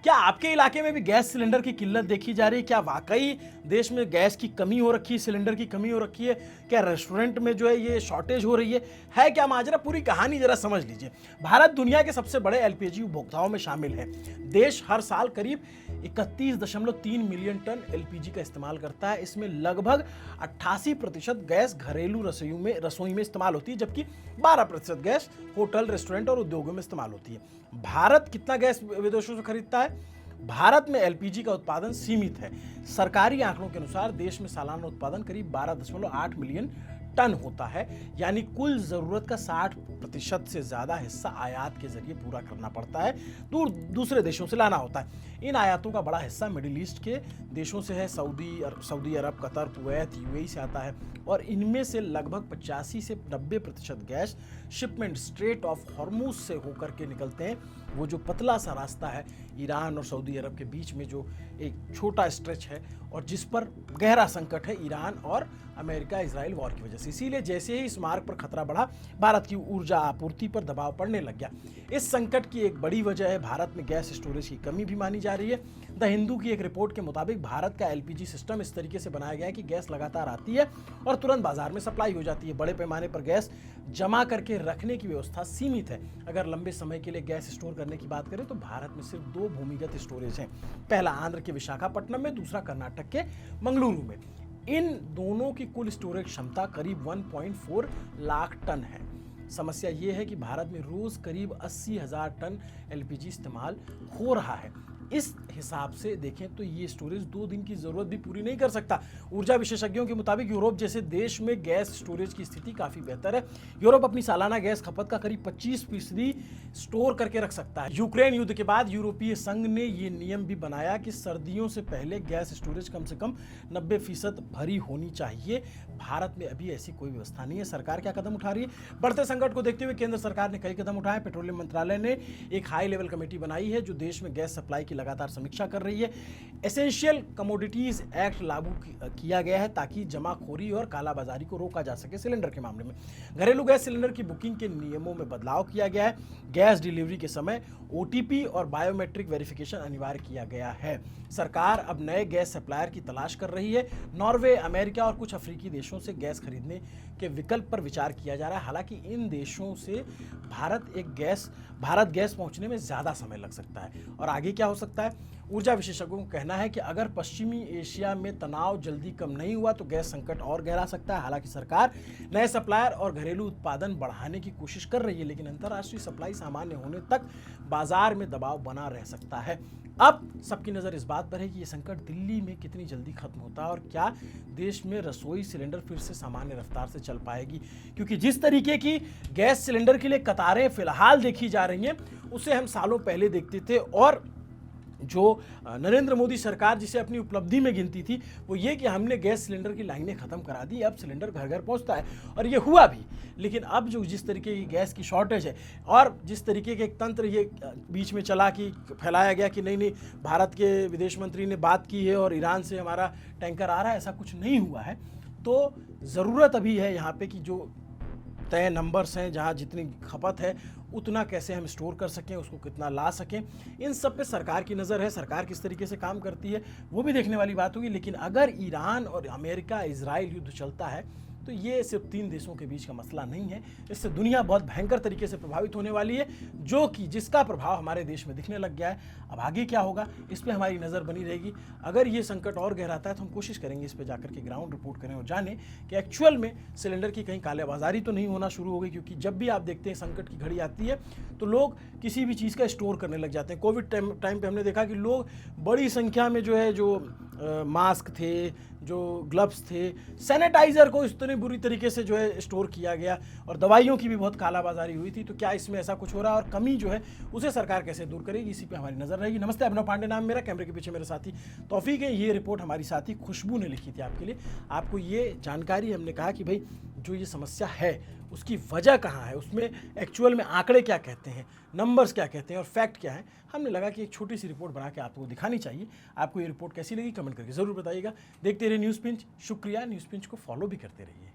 क्या आपके इलाके में भी गैस सिलेंडर की किल्लत देखी जा रही है? क्या वाकई देश में गैस की कमी हो रखी है, सिलेंडर की कमी हो रखी है? क्या रेस्टोरेंट में जो है ये शॉर्टेज हो रही है क्या माजरा? पूरी कहानी जरा समझ लीजिए। भारत दुनिया के सबसे बड़े एलपीजी उपभोक्ताओं में शामिल है। देश हर साल करीब 31.3 मिलियन टन एलपीजी का इस्तेमाल करता है। इसमें लगभग 88% गैस घरेलू रसोई में इस्तेमाल होती है, जबकि 12% गैस होटल, रेस्टोरेंट और उद्योगों में इस्तेमाल होती है। भारत कितना गैस विदेशों से खरीदता है? भारत में एलपीजी का उत्पादन सीमित है। सरकारी आंकड़ों के अनुसार देश में सालाना उत्पादन करीब 12.8 मिलियन टन होता है, यानी कुल जरूरत का 60% से ज्यादा हिस्सा आयात के जरिए पूरा करना पड़ता है, दूसरे देशों से लाना होता है। इन आयातों का बड़ा हिस्सा मिडिल ईस्ट के देशों से है, सऊदी अरब, कतर, कुवैत, यूएई से आता है, और इनमें से लगभग 85 से 90% gas shipment straight of Hormuz से होकर के निकलते हैं। वो जो पतला सा रास्ता है ईरान और सऊदी अरब के बीच में, जो एक छोटा स्ट्रेच है और जिस पर गहरा संकट है ईरान और अमेरिका इजराइल वॉर की वजह से। इसीलिए जैसे ही इस मार्ग पर खतरा बढ़ा, भारत की ऊर्जा आपूर्ति पर दबाव पड़ने लग गया। इस संकट की एक बड़ी वजह है भारत में गैस स्टोरेज की कमी भी मानी जा रही है। द हिंदू की एक रिपोर्ट के मुताबिक भारत का एलपीजी सिस्टम इस तरीके से बनाया गया है कि गैस लगातार आती है और तुरंत बाजार में सप्लाई हो जाती है। बड़े पैमाने पर गैस जमा करके रखने की व्यवस्था सीमित है। अगर लंबे समय के लिए गैस स्टोर करने की बात करें तो भारत में सिर्फ 2 भूमिगत स्टोरेज हैं। पहला आंध्र के विशाखापट्टनम में, दूसरा कर्नाटक के मंगलुरु में। इन दोनों की कुल स्टोरेज क्षमता करीब 1.4 लाख टन है। समस्या यह है कि भारत में रोज करीब 80,000 टन एलपीजी इस्तेमाल हो रहा है। इस हिसाब से देखें तो ये स्टोरेज 2 दिन की जरूरत भी पूरी नहीं कर सकता। ऊर्जा विशेषज्ञों के मुताबिक यूरोप जैसे देश में गैस स्टोरेज की स्थिति काफी बेहतर है। यूरोप अपनी सालाना गैस खपत का करीब 25% स्टोर करके रख सकता है। यूक्रेन युद्ध के बाद यूरोपीय संघ ने ये नियम भी बनाया कि सर्दियों से पहले गैस स्टोरेज कम से कम 90% भरी होनी चाहिए। भारत में अभी ऐसी कोई व्यवस्था नहीं है। सरकार क्या कदम उठा रही है? बढ़ते संकट को देखते हुए केंद्र सरकार ने कई कदम उठाए। पेट्रोलियम मंत्रालय ने एक हाई लेवल कमेटी बनाई है जो देश में गैस सप्लाई की लगातार समीक्षा कर रही है। एसेंशियल कमोडिटीज एक्ट लागू किया गया है ताकि जमाखोरी और कालाबाजारी को रोका जा सके। सिलेंडर के मामले में घरेलू गैस सिलेंडर की बुकिंग के नियमों में बदलाव किया गया है। गैस डिलीवरी के समय ओटीपी और बायोमेट्रिक वेरिफिकेशन अनिवार्य किया गया है। सरकार अब नए गैस सप्लायर की तलाश कर रही है। नॉर्वे, अमेरिका और कुछ अफ्रीकी देशों से गैस खरीदने के विकल्प पर विचार किया जा रहा है। हालांकि इन देशों से भारत गैस पहुंचने में ज्यादा समय लग सकता है। और आगे क्या हो सकता है? ऊर्जा विशेषज्ञों का कहना है कि अगर पश्चिमी एशिया में तनाव जल्दी कम नहीं हुआ तो गैस संकट और गहरा सकता है। हालांकि सरकार नए सप्लायर और घरेलू उत्पादन बढ़ाने की कोशिश कर रही है, लेकिन अंतर्राष्ट्रीय सप्लाई सामान्य होने तक बाजार में दबाव बना रह सकता है। अब सबकी नजर इस बात पर है कि यह संकट दिल्ली में कितनी जल्दी खत्म होता है और क्या देश में रसोई सिलेंडर फिर से सामान्य रफ्तार से चल पाएगी। क्योंकि जिस तरीके की गैस सिलेंडर के लिए कतारें फिलहाल देखी जा रही हैं, उसे हम सालों पहले देखते थे। और जो नरेंद्र मोदी सरकार जिसे अपनी उपलब्धि में गिनती थी वो ये कि हमने गैस सिलेंडर की लाइनें खत्म करा दी, अब सिलेंडर घर घर पहुंचता है। और ये हुआ भी। लेकिन अब जो जिस तरीके की गैस की शॉर्टेज है और जिस तरीके के एक तंत्र ये बीच में चला कि फैलाया गया कि नहीं भारत के विदेश मंत्री ने बात की है और ईरान से हमारा टैंकर आ रहा है, ऐसा कुछ नहीं हुआ है। तो ज़रूरत अभी है यहाँ पे कि जो तय नंबर्स हैं, जहाँ जितनी खपत है उतना कैसे हम स्टोर कर सकें, उसको कितना ला सकें, इन सब पे सरकार की नज़र है। सरकार किस तरीके से काम करती है वो भी देखने वाली बात होगी। लेकिन अगर ईरान और अमेरिका इजराइल युद्ध चलता है तो ये सिर्फ 3 देशों के बीच का मसला नहीं है। इससे दुनिया बहुत भयंकर तरीके से प्रभावित होने वाली है, जो कि जिसका प्रभाव हमारे देश में दिखने लग गया है। अब आगे क्या होगा इस पर हमारी नज़र बनी रहेगी। अगर ये संकट और गहराता है तो हम कोशिश करेंगे इस पर जाकर के ग्राउंड रिपोर्ट करें और जानें कि एक्चुअल में सिलेंडर की कहीं कालाबाजारी तो नहीं होना शुरू हो गई। क्योंकि जब भी आप देखते हैं संकट की घड़ी आती है तो लोग किसी भी चीज़ का स्टोर करने लग जाते हैं। कोविड टाइम पे हमने देखा कि लोग बड़ी संख्या में जो मास्क थे, जो ग्लव्स थे, सैनिटाइजर को इतने बुरी तरीके से जो है स्टोर किया गया और दवाइयों की भी बहुत कालाबाजारी हुई थी। तो क्या इसमें ऐसा कुछ हो रहा है और कमी जो है उसे सरकार कैसे दूर करेगी, इसी पे हमारी नजर रहेगी। नमस्ते, अभिनव पांडे नाम मेरा, कैमरे के पीछे मेरे साथी तौफीक है। ये रिपोर्ट हमारी साथी खुशबू ने लिखी थी आपके लिए। आपको ये जानकारी हमने कहा कि भाई जो ये समस्या है उसकी वजह कहाँ है, उसमें एक्चुअल में आंकड़े क्या कहते हैं, नंबर्स क्या कहते हैं और फैक्ट क्या है। हमने लगा कि एक छोटी सी रिपोर्ट बना के आपको दिखानी चाहिए। आपको ये रिपोर्ट कैसी लगी कमेंट करके ज़रूर बताइएगा। देखते रहिए न्यूज़ पिंच। शुक्रिया, न्यूज़ पिंच को फॉलो भी करते रहिए।